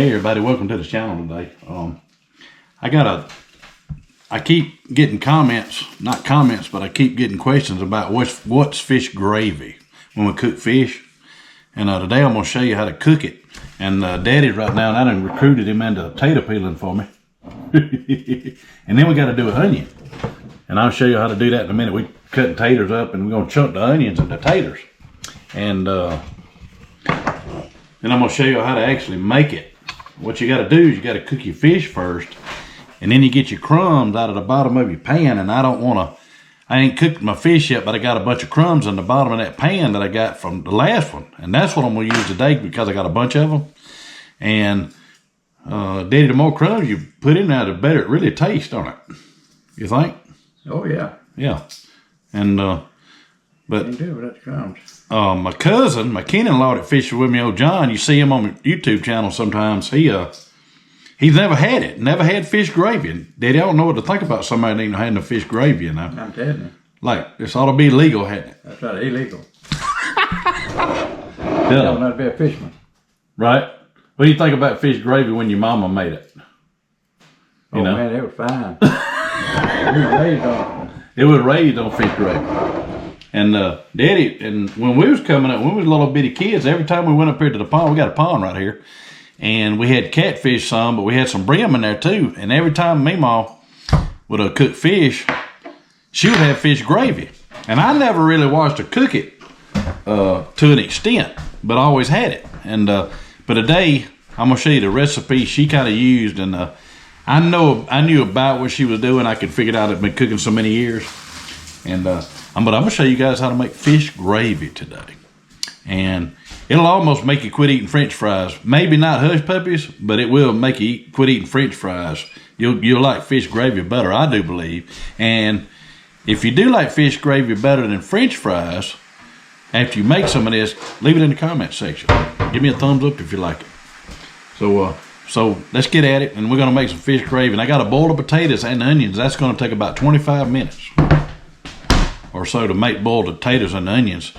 Hey everybody, welcome to the channel today. I keep getting comments, not comments, but I keep getting questions about what's fish gravy when we cook fish. And today I'm gonna show you how to cook it. And Daddy's right now, and I done recruited him into potato peeling for me. And then we gotta do an onion. And I'll show you how to do that in a minute. We cutting taters up and we're gonna chunk the onions into taters. And then I'm gonna show you how to actually make it. What you gotta do is you gotta cook your fish first, and then you get your crumbs out of the bottom of your pan. And I ain't cooked my fish yet, but I got a bunch of crumbs in the bottom of that pan that I got from the last one. And that's what I'm gonna use today because I got a bunch of them. And Daddy, the more crumbs you put in there, the better it really tastes, don't it? You think? Oh yeah. Yeah. And but You do without the crumbs. my cousin, my Ken-in-law that fishes with me, old John, you see him on my YouTube channel sometimes. He's never had it. Never had fish gravy. And Daddy, I don't know what to think about somebody that ain't had no fish gravy, you know. I'm telling you. Like, this ought to be legal, hadn't it? That's right, illegal. Yeah. You don't know to be a fisherman. Right? What do you think about fish gravy when your mama made it? You know? Man, it was fine. We were raised on it. It was raised on fish gravy. And Daddy, and when we was coming up, when we was little bitty kids, every time we went up here to the pond, we got a pond right here, and we had catfish some, but we had some brim in there too. And every time Meemaw would cook fish, she would have fish gravy. And I never really watched her cook it to an extent, but I always had it. And but today, I'm gonna show you the recipe she kind of used, and I knew about what she was doing. I could figure it out. I've been cooking so many years, and but I'm gonna show you guys how to make fish gravy today. And it'll almost make you quit eating French fries. Maybe not hush puppies, but it will make you quit eating French fries. You'll like fish gravy better, I do believe. And if you do like fish gravy better than French fries, after you make some of this, leave it in the comment section. Give me a thumbs up if you like it. So let's get at it, and we're gonna make some fish gravy. And I got a bowl of potatoes and onions. That's gonna take about 25 minutes or so to make boiled potatoes and onions.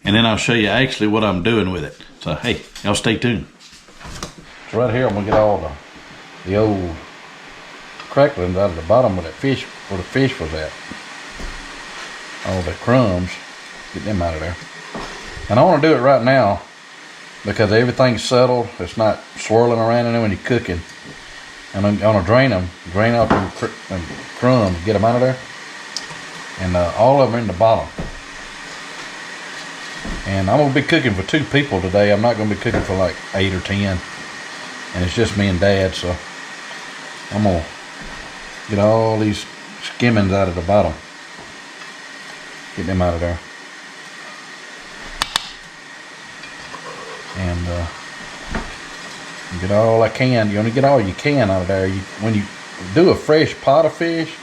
And then I'll show you actually what I'm doing with it. So hey, y'all stay tuned. So right here I'm gonna get all the old cracklings out of the bottom of that fish, where the fish was at. All the crumbs, get them out of there. And I wanna do it right now because everything's settled. It's not swirling around in there when you're cooking. And I'm gonna drain off the crumbs, get them out of there. And all of them are in the bottom. And I'm gonna be cooking for 2 people today. I'm not gonna be cooking for like 8 or 10. And it's just me and Dad, so I'm gonna get all these skimmings out of the bottom. Get them out of there. And get all I can. You only get all you can out of there. When you do a fresh pot of fish,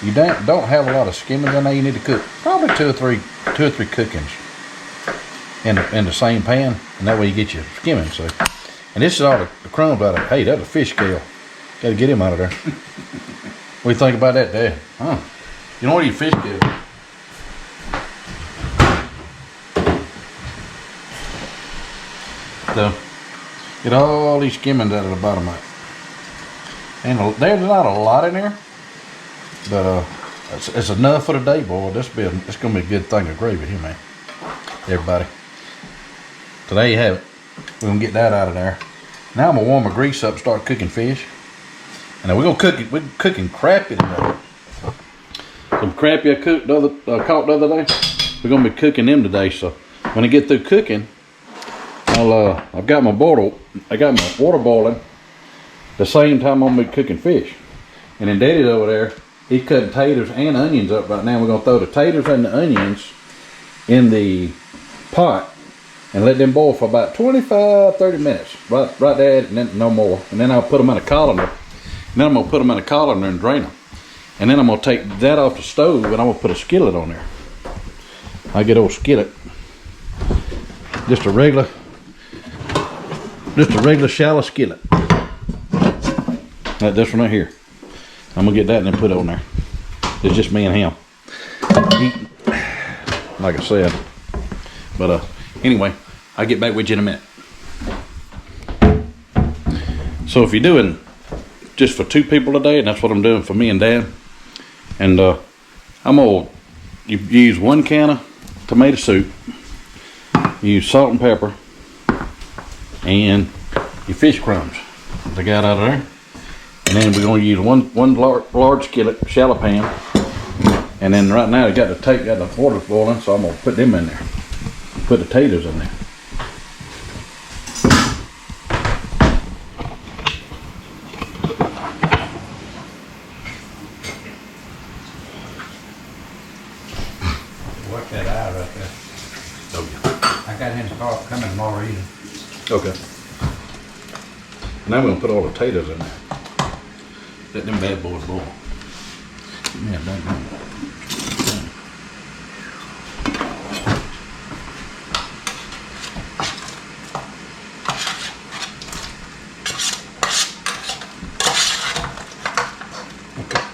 you don't have a lot of skimmings in there. You need to cook probably two or three cookings in the same pan, and that way you get your skimmings. So, and this is all the crumbs out of. Hey, that's a fish scale. Got to get him out of there. What do you think about that, Dad? Huh? You know what your fish scale? So, get all these skimmings out of the bottom of it. And there's not a lot in there, but it's enough for the day, boy. It's gonna be a good thing of gravy here, man. Everybody. So there you have it. We're gonna get that out of there. Now I'm gonna warm my grease up and start cooking fish. And then we're gonna cook it. We're cooking crappie today. Some crappie I caught the other day. We're gonna be cooking them today. So when I get through cooking, I've got my water boiling. The same time I'm gonna be cooking fish. And then Daddy's over there, he's cutting taters and onions up right now. We're gonna throw the taters and the onions in the pot and let them boil for about 25-30 minutes. Right there, and then no more. And then I'll put them in a colander. And then I'm gonna put them in a colander and drain them. And then I'm gonna take that off the stove and I'm gonna put a skillet on there. I get old skillet. Just a regular shallow skillet. Like this one right here. I'm gonna get that and then put it on there. It's just me and him eating, like I said. But anyway, I'll get back with you in a minute. So if you're doing just for 2 people today, and that's what I'm doing for me and Dad, and I'm gonna you use 1 can of tomato soup, you use salt and pepper, and your fish crumbs they got out of there, and then we're gonna use one large skillet, shallow pan, and then right now got the water boiling, so I'm gonna put them in there. Put the potatoes in there. Watch that eye right there. Oh yeah. I got him tomorrow coming tomorrow evening. Okay. Now we're gonna put all the potatoes in there. Let them bad boys boil. Yeah, that.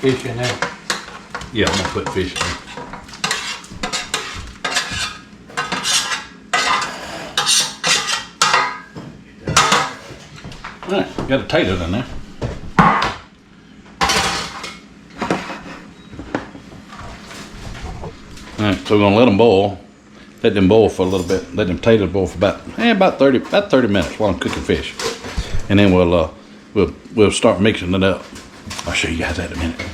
Fish in there. Yeah, I'm gonna put fish in. Alright, got the potatoes in there. Alright, so we're gonna let them boil. Let them boil for a little bit. Let them potatoes boil for about 30 minutes while I'm cooking fish. And then we'll start mixing it up. I'll show you guys that in a minute.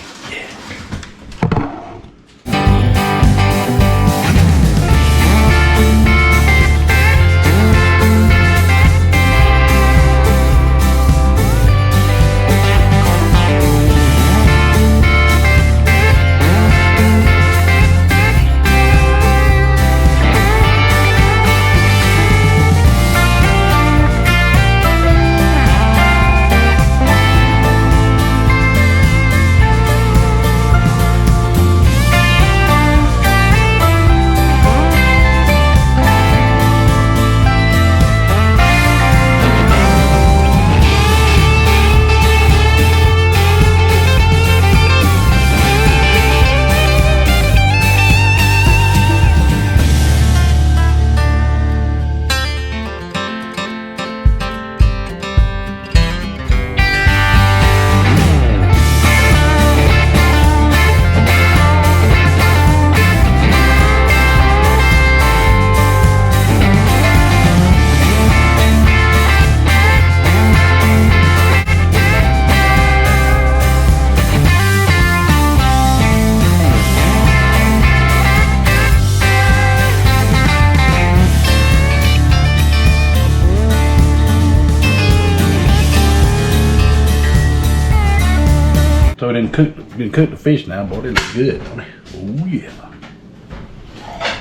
So we didn't cook the fish now, boy. They look good, don't they? Oh yeah.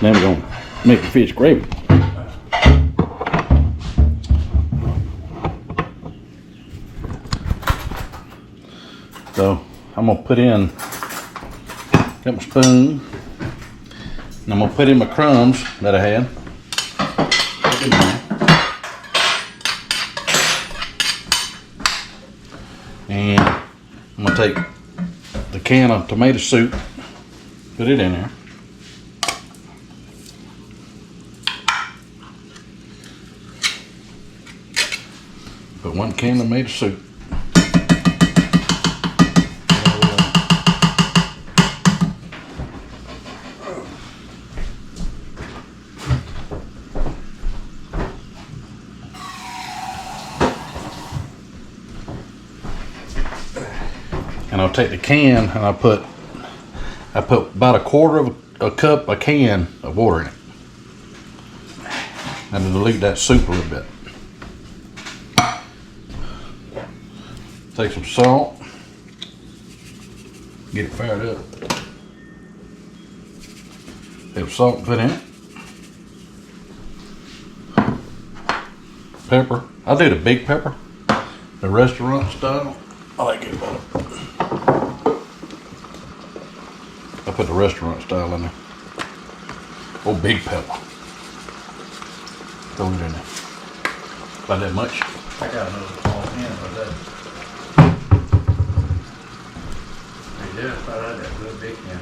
Now we're gonna make the fish gravy. So I'm gonna put in, got my spoon, and I'm gonna put in my crumbs that I had. Put them in there. And I'm gonna take the can of tomato soup, put it in there. Put 1 can of tomato soup. And I'll take the can and I put about 1/4 of a cup, a can of water in it. And dilute that soup a little bit. Take some salt. Get it fired up. Have salt put in it. Pepper. I do the big pepper. The restaurant style. I like it better. I put the restaurant style in there. Oh, big pepper. Throw it in there. About that much? I got another small can of that. Yeah, I got a big can.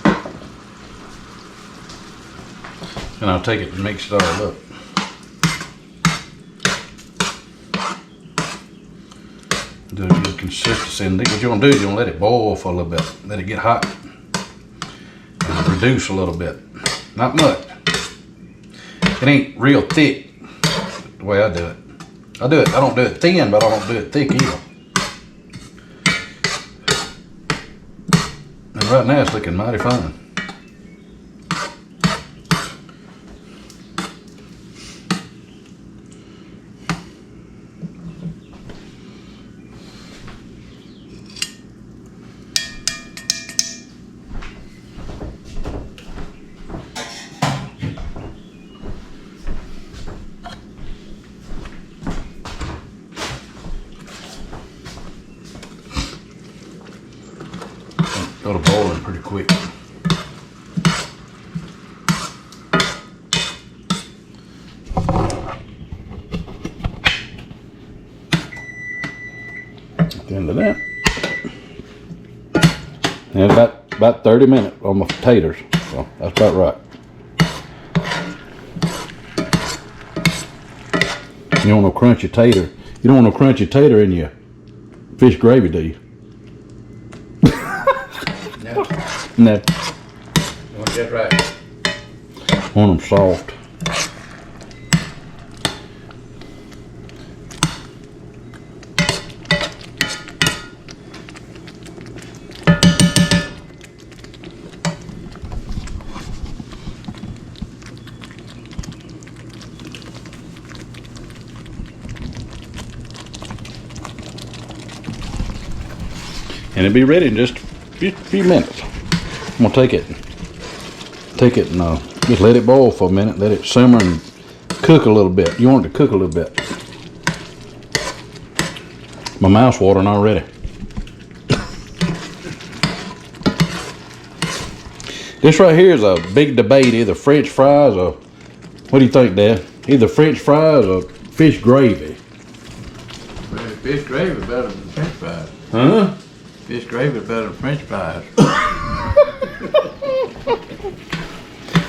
And I'll take it and mix it all up. Do a good consistency. And what you want to do is you want to let it boil for a little bit. Let it get hot. And reduce a little bit. Not much. It ain't real thick the way I do it. I don't do it thin, but I don't do it thick either. And right now it's looking mighty fine. Go to boiling pretty quick. At the end of that, and about 30 minutes on my potatoes, so that's about right. You don't want no crunchy tater. You don't want no crunchy tater in your fish gravy, do you? No. You want to get right. Want them soft. And it'll be ready in just a few minutes. I'm gonna take it and just let it boil for a minute. Let it simmer and cook a little bit. You want it to cook a little bit. My mouth's watering already. This right here is a big debate, either French fries or, what do you think, Dad? Either French fries or fish gravy. Fish gravy better than French fries. Huh? Fish gravy better than French fries.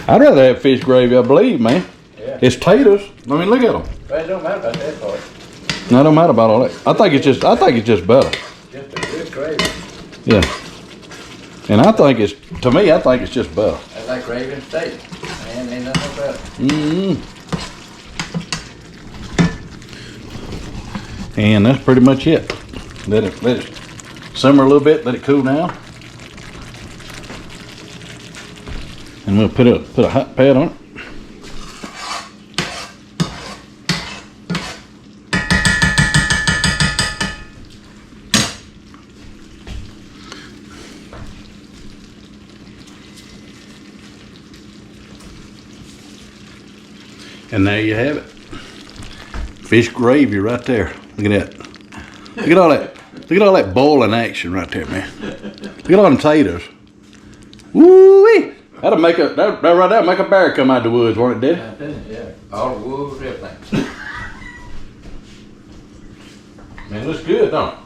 I'd rather have fish gravy, I believe, man. Yeah. It's taters. I mean, look at them. But it don't matter about that part. No, it don't matter about all that. I think it's just better. Just a good gravy. Yeah. And I think it's just better. I like gravy and steak. Man, ain't nothing better. And that's pretty much it. Let it simmer a little bit, let it cool down. And we'll put a hot pad on it. And there you have it. Fish gravy right there. Look at that. Look at all that. Look at all that boiling action right there, man. Look at all them taters. Woo-wee! That'll make that right there make a bear come out of the woods, won't it, Daddy? Yeah. All the wolves, everything. Man, it looks good, don't it?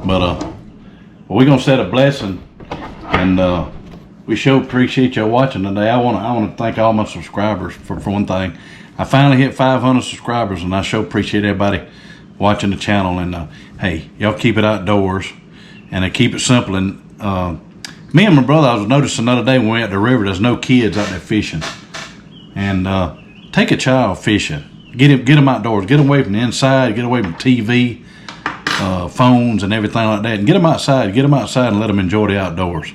But we're gonna set a blessing, and we sure appreciate y'all watching today. I want to thank all my subscribers for one thing. I finally hit 500 subscribers, and I sure appreciate everybody watching the channel. And hey, y'all keep it outdoors, and keep it simple. And me and my brother, I was noticing the other day when we went to the river, there's no kids out there fishing. And take a child fishing. Get them outdoors. Get them away from the inside. Get away from TV. Phones and everything like that, and get them outside and let them enjoy the outdoors.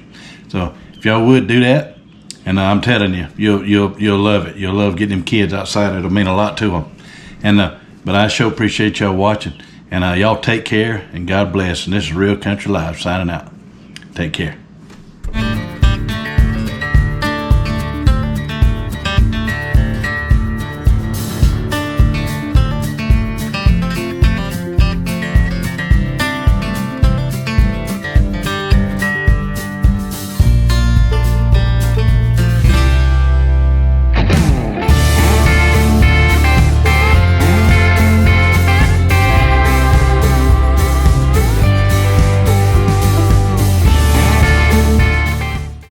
So if y'all would do that, and I'm telling you, you'll love it. You'll love getting them kids outside. It'll mean a lot to them. And but I sure appreciate y'all watching, and y'all take care, and God bless. And this is Real Country Live signing out. Take care.